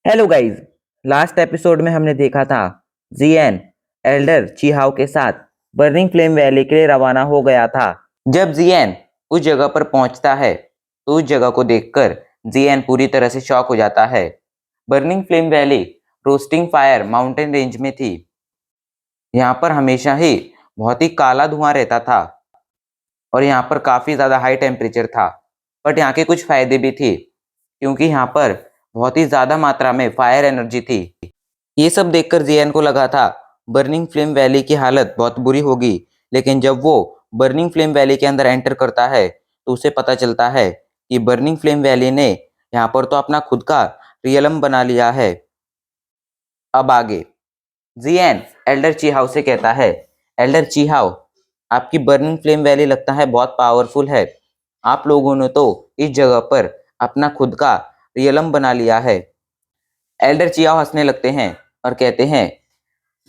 Hello guys. Last episode में हमने देखा था जियन एल्डर चीहाओ के साथ बर्निंग फ्लेम वैली के लिए रवाना हो गया था। जब जियन उस जगह पर पहुंचता है तो उस जगह को देखकर जियन पूरी तरह से शॉक हो जाता है। Burning flame valley roasting fire mountain range में थी। यहाँ पर हमेशा ही बहुत ही काला धुआं रहता था और यहाँ पर काफ़ी ज़्यादा हाई टेम्परेचर था। बट यहाँ के कुछ फ़ायदे भी थे क्योंकि यहाँ पर बहुत ही ज़्यादा मात्रा में फायर एनर्जी थी। ये सब देखकर जियान को लगा था बर्निंग फ्लेम वैली की हालत बहुत बुरी होगी, लेकिन जब वो बर्निंग फ्लेम वैली के अंदर एंटर करता है तो उसे पता चलता है कि बर्निंग फ्लेम वैली ने यहाँ पर तो अपना खुद का रियलम बना लिया है। अब आगे जियान एल्डर चीहाओ से कहता है, एल्डर चीहाओ, आपकी बर्निंग फ्लेम वैली लगता है बहुत पावरफुल है। आप लोगों ने तो इस जगह पर अपना खुद का रियलम बना लिया है। एल्डर चियाओ हंसने लगते हैं और कहते हैं,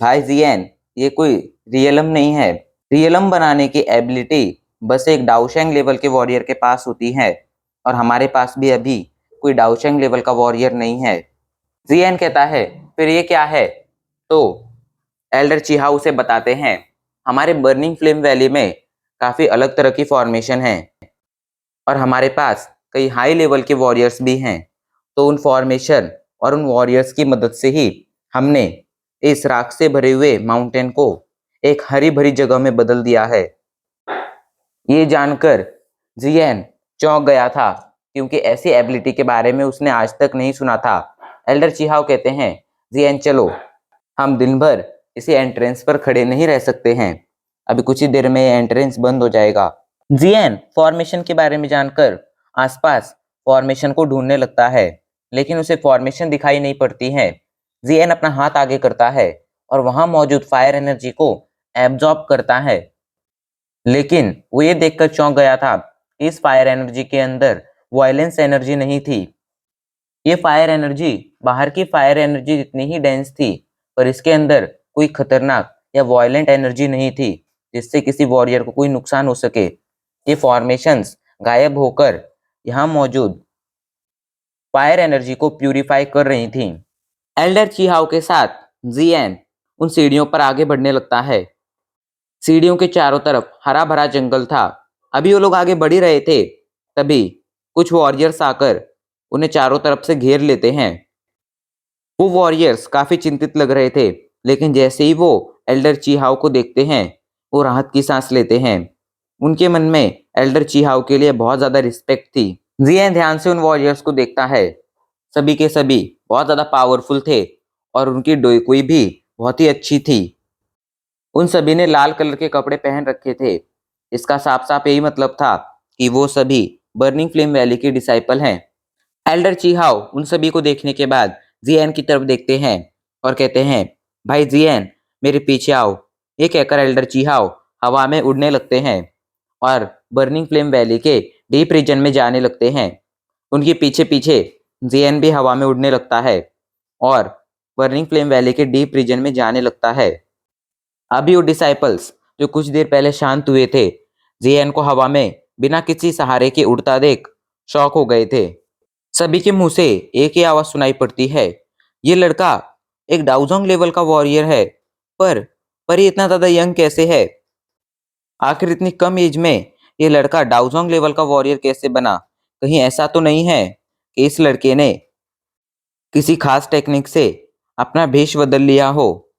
भाई जियन, ये कोई रियलम नहीं है। रियलम बनाने की एबिलिटी बस एक डाओशेंग लेवल के वॉरियर के पास होती है और हमारे पास भी अभी कोई डाओशेंग लेवल का वॉरियर नहीं है। जियन कहता है, फिर ये क्या है? तो एल्डर चिहाउ उसे बताते हैं, हमारे बर्निंग फ्लेम वैली में काफ़ी अलग तरह की फॉर्मेशन है और हमारे पास कई हाई लेवल के वॉरियर्स भी हैं। तो उन फॉर्मेशन और उन वॉरियर्स की मदद से ही हमने इस राख से भरे हुए माउंटेन को एक हरी भरी जगह में बदल दिया है। ये जानकर जियन चौंक गया था क्योंकि ऐसी एबिलिटी के बारे में उसने आज तक नहीं सुना था। एल्डर चिहाओ कहते हैं, जियन चलो, हम दिन भर इसी एंट्रेंस पर खड़े नहीं रह सकते हैं। अभी कुछ ही देर में ये एंट्रेंस बंद हो जाएगा। जियन फॉर्मेशन के बारे में जानकर आसपास फॉर्मेशन को ढूंढने लगता है, लेकिन उसे फॉर्मेशन दिखाई नहीं पड़ती है। जियन अपना हाथ आगे करता है और वहां मौजूद फायर एनर्जी को एब्जॉर्ब करता है, लेकिन वो ये देखकर चौंक गया था इस फायर एनर्जी के अंदर वायलेंस एनर्जी नहीं थी। ये फायर एनर्जी बाहर की फायर एनर्जी जितनी ही डेंस थी, पर इसके अंदर कोई खतरनाक या वायलेंट एनर्जी नहीं थी जिससे किसी वॉरियर को कोई नुकसान हो सके। ये फॉर्मेशंस गायब होकर यहाँ मौजूद फायर एनर्जी को प्यूरिफाई कर रही थी। एल्डर चीहाओ के साथ जियन उन सीढ़ियों पर आगे बढ़ने लगता है। सीढ़ियों के चारों तरफ हरा भरा जंगल था। अभी वो लोग आगे बढ़ ही रहे थे, तभी कुछ वॉरियर्स आकर उन्हें चारों तरफ से घेर लेते हैं। वो वॉरियर्स काफी चिंतित लग रहे थे, लेकिन जैसे ही वो एल्डर चीहाओ को देखते हैं वो राहत की सांस लेते हैं। उनके मन में एल्डर चीहाओ के लिए बहुत ज्यादा रिस्पेक्ट थी। जियन ध्यान से उन वॉरियर्स को देखता है। सभी के सभी बहुत ज्यादा पावरफुल थे और उनकी डोइकुई भी बहुत ही अच्छी थी। उन सभी ने लाल कलर के कपड़े पहन रखे थे। इसका साफ साफ यही मतलब था कि वो सभी बर्निंग फ्लेम वैली के डिसाइपल हैं। एल्डर चीहाओ उन सभी को देखने के बाद जियन की तरफ देखते हैं और कहते हैं, भाई जियन, मेरे पीछे आओ। ये कहकर एल्डर चीहाओ हवा में उड़ने लगते हैं और बर्निंग फ्लेम वैली के डीप रीजन में जाने लगते हैं। उनके पीछे पीछे जियन भी हवा में उड़ने लगता है और बर्निंग फ्लेम वैली के डीप रीजन में जाने लगता है। अभी वो डिसाइपल्स जो कुछ देर पहले शांत हुए थे, जियन को हवा में बिना किसी सहारे के उड़ता देख शॉक हो गए थे। सभी के मुंह से एक ही आवाज सुनाई पड़ती है, ये लड़का एक डाउजोंग लेवल का वॉरियर है, पर ये इतना ज्यादा यंग कैसे है? आखिर इतनी कम एज में ये लड़का डाउजोंग लेवल का वॉरियर कैसे बना? कहीं ऐसा तो नहीं है कि इस लड़के ने किसी खास टेक्निक से अपना भेष बदल लिया हो?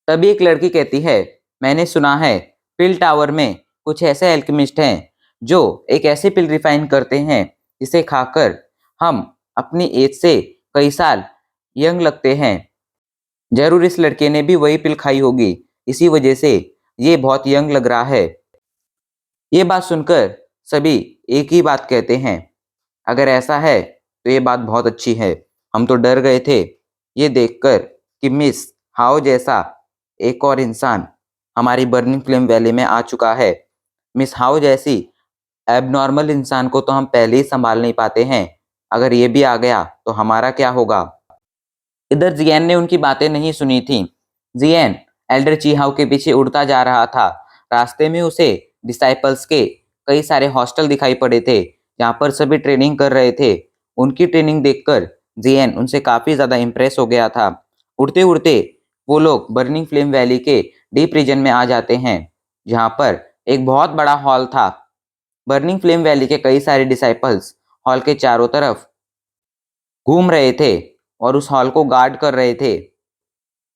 तभी एक लड़की कहती है, मैंने सुना है पिल टावर में कुछ ऐसे एल्केमिस्ट हैं जो एक ऐसी पिल रिफाइन करते हैं जिसे खाकर हम अपनी एज से कई साल यंग लगते हैं। जरूर इस लड़के ने भी वही पिल खाई होगी, इसी वजह से ये बहुत यंग लग रहा है। ये बात सुनकर सभी एक ही बात कहते हैं, अगर ऐसा है तो ये बात बहुत अच्छी है। हम तो डर गए थे ये देखकर कि मिस हाओ जैसा एक और इंसान हमारी बर्निंग फ्लेम वैली में आ चुका है। मिस हाओ जैसी एबनॉर्मल इंसान को तो हम पहले ही संभाल नहीं पाते हैं, अगर ये भी आ गया तो हमारा क्या होगा? इधर जियन ने उनकी बातें नहीं सुनी थी। जियन एल्डर चीहाओ के पीछे उड़ता जा रहा था। रास्ते में उसे डिसाइपल्स के कई सारे हॉस्टल दिखाई पड़े थे जहाँ पर सभी ट्रेनिंग कर रहे थे। उनकी ट्रेनिंग देखकर जियन उनसे काफी ज्यादा इम्प्रेस हो गया था। उड़ते उड़ते वो लोग बर्निंग फ्लेम वैली के डीप रीजन में आ जाते हैं, जहां पर एक बहुत बड़ा हॉल था। बर्निंग फ्लेम वैली के कई सारे डिसाइपल्स हॉल के चारों तरफ घूम रहे थे और उस हॉल को गार्ड कर रहे थे।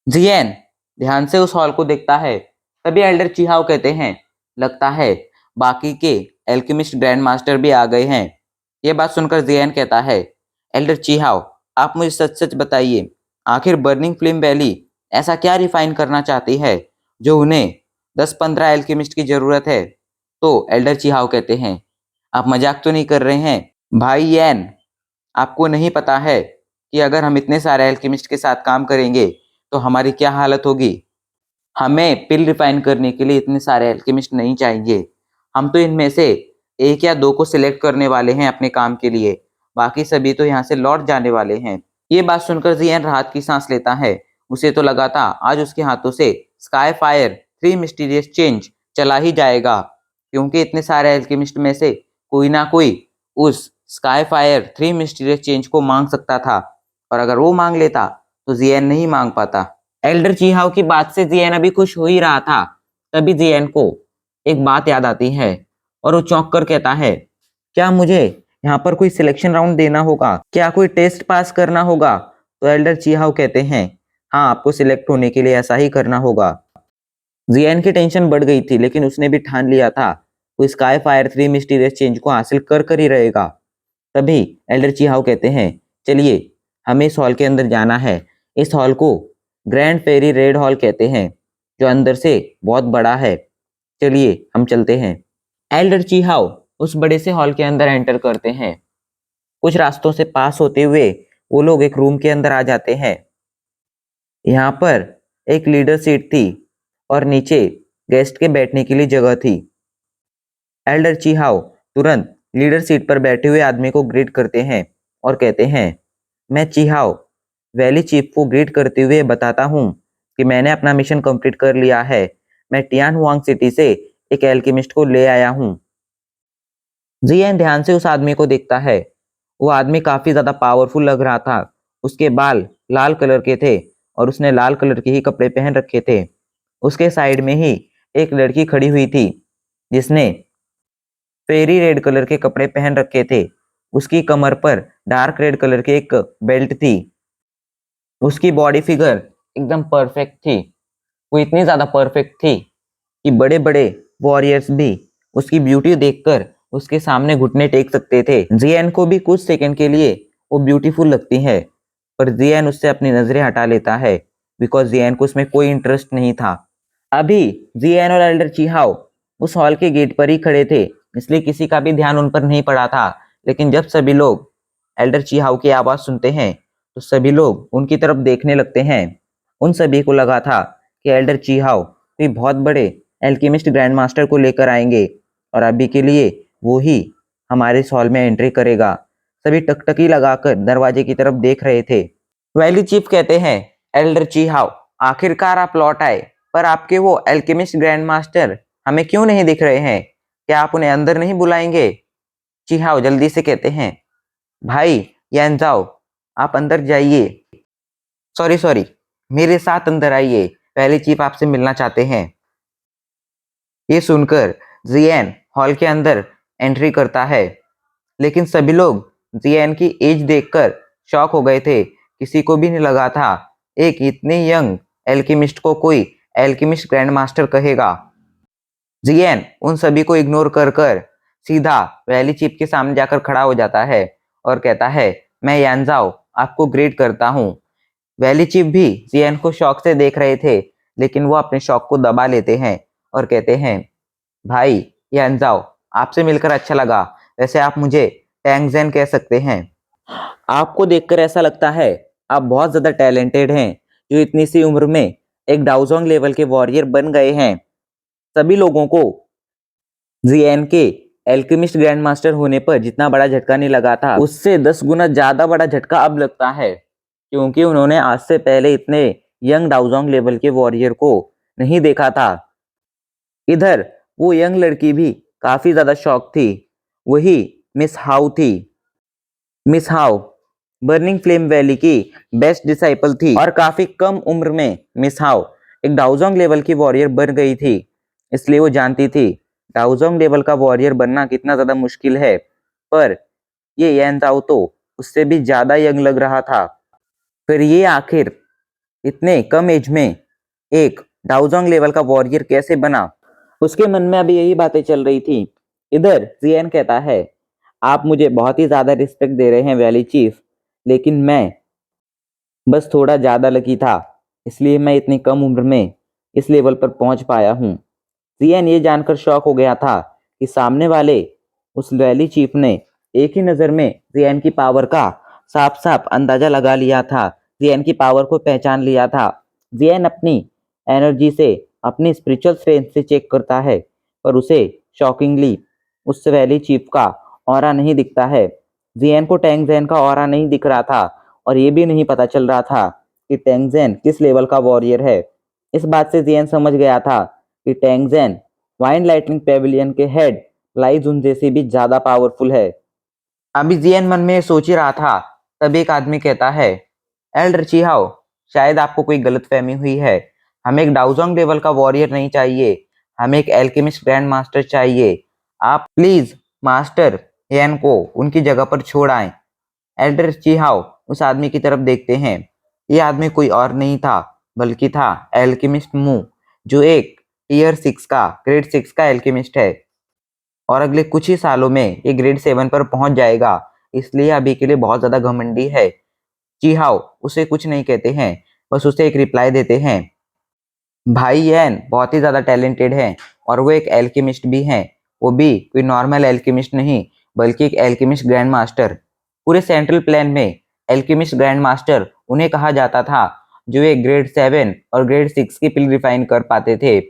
जियन ध्यान से उस हॉल को देखता है। तभी एल्डर चिहाओ कहते हैं, लगता है बाकी के एल्केमिस्ट ग्रैंड मास्टर भी आ गए हैं। ये बात सुनकर जियन कहता है, एल्डर चिहाओ, आप मुझे सच सच बताइए, आखिर बर्निंग फ्लेम वैली ऐसा क्या रिफाइन करना चाहती है जो उन्हें 10-15 एल्केमिस्ट की जरूरत है। तो एल्डर चिहाओ कहते हैं, आप मजाक तो नहीं कर रहे हैं भाई यैन, आपको नहीं पता है कि अगर हम इतने सारे एल्केमिस्ट के साथ काम करेंगे तो हमारी क्या हालत होगी। हमें पिल रिफाइन करने के लिए इतने सारे एल्केमिस्ट नहीं चाहिए। हम तो इनमें से एक या दो को सिलेक्ट करने वाले हैं अपने काम के लिए, बाकी सभी तो यहाँ से लौट जाने वाले हैं। ये बात सुनकर जियन राहत की सांस लेता है। उसे तो लगा था आज उसके हाथों से स्काई फायर 3 मिस्टीरियस चेंज चला ही जाएगा, क्योंकि इतने सारे एल्केमिस्ट में से कोई ना कोई उस स्काई फायर 3 मिस्टीरियस चेंज को मांग सकता था, और अगर वो मांग लेता तो जियन नहीं मांग पाता। एल्डर चीहाओ की बात से जियन अभी खुश हो ही रहा था, तभी जियन को एक बात याद आती है और वो चौंक कर कहता है, क्या मुझे यहाँ पर कोई सिलेक्शन राउंड देना होगा, क्या कोई टेस्ट पास करना होगा। तो एल्डर चीहाओ कहते हैं, हाँ आपको सिलेक्ट होने के लिए ऐसा ही करना होगा। जियन की टेंशन बढ़ गई थी, लेकिन उसने भी ठान लिया था वो स्काई फायर 3 मिस्टीरियस चेंज को हासिल कर ही रहेगा। तभी एल्डर चीहाओ कहते हैं, चलिए हमें इस हॉल के अंदर जाना है। इस हॉल को ग्रैंड फेरी रेड हॉल कहते हैं, जो अंदर से बहुत बड़ा है। चलिए हम चलते हैं। एल्डर चीहाओ उस बड़े से हॉल के अंदर एंटर करते हैं। कुछ रास्तों से पास होते हुए वो लोग एक रूम के अंदर आ जाते हैं। यहाँ पर एक लीडर सीट थी और नीचे गेस्ट के बैठने के लिए जगह थी। एल्डर चीहाओ तुरंत लीडर सीट पर बैठे हुए आदमी को ग्रीट करते हैं और कहते हैं, मैं चीहाओ वैली चीफ को ग्रीट करते हुए बताता हूँ कि मैंने अपना मिशन कंप्लीट कर लिया है। मैं टियान हुआंग सिटी से एक एल्केमिस्ट को ले आया हूँ। जियन ध्यान से उस आदमी को देखता है। वो आदमी काफी ज्यादा पावरफुल लग रहा था। उसके बाल लाल कलर के थे और उसने लाल कलर के ही कपड़े पहन रखे थे। उसके साइड में ही एक लड़की खड़ी हुई थी जिसने फेरी रेड कलर के कपड़े पहन रखे थे। उसकी कमर पर डार्क रेड कलर की एक बेल्ट थी। उसकी बॉडी फिगर एकदम परफेक्ट थी। वो इतनी ज्यादा परफेक्ट थी कि बड़े बड़े वॉरियर्स भी उसकी ब्यूटी देखकर उसके सामने घुटने टेक सकते थे। जियन को भी कुछ सेकंड के लिए वो ब्यूटीफुल लगती है, पर जियन उससे अपनी नजरें हटा लेता है, बिकॉज जियन को उसमें कोई इंटरेस्ट नहीं था। अभी जियन और एल्डर चीहाओ उस हॉल के गेट पर ही खड़े थे, इसलिए किसी का भी ध्यान उन पर नहीं पड़ा था। लेकिन जब सभी लोग एल्डर चीहाओ की आवाज सुनते हैं तो सभी लोग उनकी तरफ देखने लगते हैं। उन सभी को लगा था कि एल्डर चीहाओ कोई बहुत बड़े एल्केमिस्ट ग्रैंड मास्टर को लेकर आएंगे और अभी के लिए वो ही हमारे इस हॉल में एंट्री करेगा। सभी टकटकी लगाकर दरवाजे की तरफ देख रहे थे। वैली चीफ कहते हैं, एल्डर चीहाओ आखिरकार आप लौट आए, पर आपके वो एल्केमिस्ट ग्रैंड मास्टर हमें क्यों नहीं दिख रहे हैं। क्या आप उन्हें अंदर नहीं बुलाएंगे। चीहाओ जल्दी से कहते हैं, भाई यान जाओ, आप अंदर जाइए। सॉरी सॉरी, मेरे साथ अंदर आइए, वैली चीफ आपसे मिलना चाहते हैं। ये सुनकर जियन हॉल के अंदर एंट्री करता है, लेकिन सभी लोग जियन की एज देखकर शॉक हो गए थे। किसी को भी नहीं लगा था एक इतने यंग एल्केमिस्ट को कोई एल्केमिस्ट ग्रैंड मास्टर कहेगा। जियन उन सभी को इग्नोर कर कर सीधा वैली चीफ के सामने जाकर खड़ा हो जाता है और कहता है, मैं यानजाओ आपको ग्रीट करता हूँ। वैली चीफ भी जियन को शौक से देख रहे थे, लेकिन वो अपने शौक को दबा लेते हैं और कहते हैं, भाई यानजाओ आपसे मिलकर अच्छा लगा। वैसे आप मुझे टैंगजेन कह सकते हैं। आपको देखकर ऐसा लगता है आप बहुत ज्यादा टैलेंटेड हैं, जो इतनी सी उम्र में एक डाउजोंग लेवल के वॉरियर बन गए हैं। सभी लोगों को जियन के एल्केमिस्ट ग्रैंड मास्टर होने पर जितना बड़ा झटका नहीं लगा था, उससे 10 गुना ज्यादा बड़ा झटका अब लगता है, क्योंकि उन्होंने आज से पहले इतने यंग डाउजोंग लेवल के वॉरियर को नहीं देखा था। इधर वो यंग लड़की भी काफी ज्यादा शौक थी, वही मिस हाउ थी। Miss how burning flame valley की बेस्ट डिसाइपल थी और काफी कम उम्र में मिस हाउ एक डाउजोंग लेवल की वॉरियर बन गई थी। इसलिए वो जानती थी डाउजोंग लेवल का वॉरियर बनना कितना ज्यादा मुश्किल है, पर ये यान ताओ तो उससे भी ज्यादा यंग लग रहा था। फिर ये आखिर इतने कम एज में एक डाउजोंग लेवल का वॉरियर कैसे बना? उसके मन में अभी यही बातें चल रही थी। इधर जियन कहता है, आप मुझे बहुत ही ज्यादा रिस्पेक्ट दे रहे हैं वैली चीफ, लेकिन मैं बस थोड़ा ज्यादा लकी था, इसलिए मैं इतनी कम उम्र में इस लेवल पर पहुंच पाया हूँ। जियन ये जानकर शॉक हो गया था कि सामने वाले उस वैली चीफ ने एक ही नजर में जियन की पावर का साफ साफ अंदाजा लगा लिया था, जियन की पावर को पहचान लिया था। जियन अपनी एनर्जी से, अपनी स्पिरिचुअल स्ट्रेंथ से चेक करता है, पर उसे शॉकिंगली उस वैली चीफ का ऑरा नहीं दिखता है। जियन को टैंगजेन का ऑरा नहीं दिख रहा था और ये भी नहीं पता चल रहा था कि टैंगजेन किस लेवल का वॉरियर है। इस बात से जियन समझ गया था कि टैंगजेन वाइन लाइटनिंग पेविलियन के हेड लाई जुन जैसे भी ज्यादा पावरफुल है। अभी जियन मन में सोच ही रहा था, तब एक आदमी कहता है, एल्डर चिहाओ, शायद आपको कोई गलतफहमी हुई है। हमें एक डाउजोंग लेवल का वॉरियर नहीं चाहिए, हमें एक एल्केमिस्ट ग्रैंड मास्टर चाहिए। आप प्लीज मास्टर येन को उनकी जगह पर छोड़ आए। एल्डर चिहाओ उस आदमी की तरफ देखते हैं। ये आदमी कोई और नहीं था, बल्कि था एल्केमिस्ट मू, जो एक ग्रेड 6 का एल्केमिस्ट है और अगले कुछ ही सालों में ये ग्रेड 7 पर पहुंच जाएगा। इसलिए अभी के लिए बहुत ज्यादा घमंडी है। चिहाओ उसे कुछ नहीं कहते हैं, बस उसे एक रिप्लाई देते हैं, भाई यैन बहुत ही ज्यादा टैलेंटेड है और वो एक एल्केमिस्ट भी हैं। वो भी कोई नॉर्मल एल्केमिस्ट नहीं, बल्कि एक एल्केमिस्ट ग्रैंड मास्टर। पूरे सेंट्रल प्लेन में एल्केमिस्ट ग्रैंड मास्टर उन्हें कहा जाता था जो एक ग्रेड 7 और ग्रेड 6 की पिल रिफाइन कर पाते थे,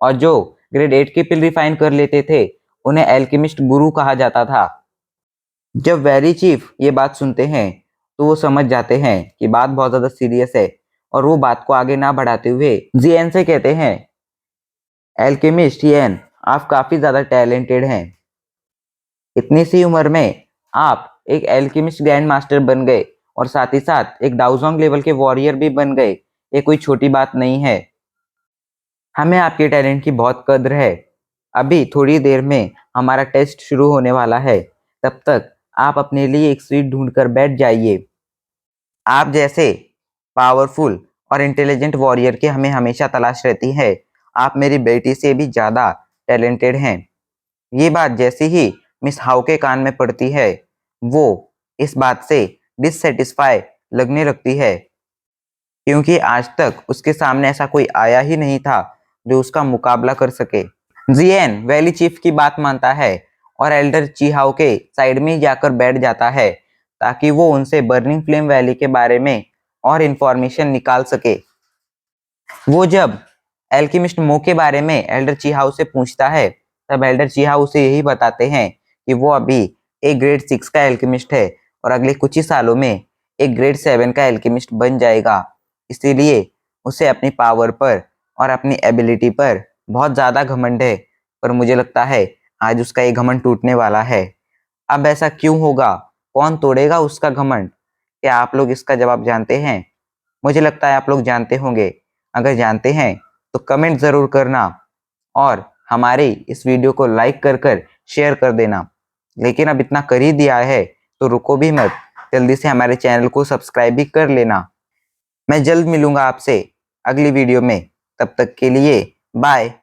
और जो ग्रेड 8 की पिल रिफाइन कर लेते थे उन्हें एल्केमिस्ट गुरु कहा जाता था। जब वेरी चीफ ये बात सुनते हैं तो वो समझ जाते हैं कि बात बहुत ज्यादा सीरियस है, और वो बात को आगे ना बढ़ाते हुए जियन से कहते हैं, एल्केमिस्ट येन, आप काफी ज्यादा टैलेंटेड हैं। इतनी सी उम्र में आप एक एल्केमिस्ट ग्रैंड मास्टर बन गए और साथ ही साथ एक डाउजोंग लेवल के वॉरियर भी बन गए। ये कोई छोटी बात नहीं है। हमें आपके टैलेंट की बहुत कद्र है। अभी थोड़ी देर में हमारा टेस्ट शुरू होने वाला है, तब तक आप अपने लिए एक सीट ढूंढ कर बैठ जाइए। आप जैसे पावरफुल और इंटेलिजेंट वॉरियर की हमें हमेशा तलाश रहती है। आप मेरी बेटी से भी ज्यादा टैलेंटेड हैं। ये बात जैसे ही मिस हाउ के कान में पड़ती है, वो इस बात से डिससेटिस्फाई लगने लगती है, क्योंकि आज तक उसके सामने ऐसा कोई आया ही नहीं था जो उसका मुकाबला कर सके। जियन वैली चीफ की बात मानता है और एल्डर चिहाओ के साइड में ही जाकर बैठ जाता है, ताकि वो उनसे बर्निंग फ्लेम वैली के बारे में और इंफॉर्मेशन निकाल सके। वो जब एल्केमिस्ट मो के बारे में एल्डर चिहाओ से पूछता है, तब एल्डर चिहाओ उसे यही बताते हैं कि वो अभी एक ग्रेड 6 का एल्केमिस्ट है और अगले कुछ ही सालों में एक ग्रेड 7 का एल्केमिस्ट बन जाएगा। इसीलिए उसे अपनी पावर पर और अपनी एबिलिटी पर बहुत ज्यादा घमंड है, पर मुझे लगता है आज उसका ये घमंड टूटने वाला है। अब ऐसा क्यों होगा? कौन तोड़ेगा उसका घमंड? क्या आप लोग इसका जवाब जानते हैं? मुझे लगता है आप लोग जानते होंगे। अगर जानते हैं तो कमेंट जरूर करना और हमारे इस वीडियो को लाइक कर शेयर कर देना। लेकिन अब इतना कर ही दिया है तो रुको भी मत, जल्दी से हमारे चैनल को सब्सक्राइब भी कर लेना। मैं जल्द मिलूंगा आपसे अगली वीडियो में, तब तक के लिए बाय।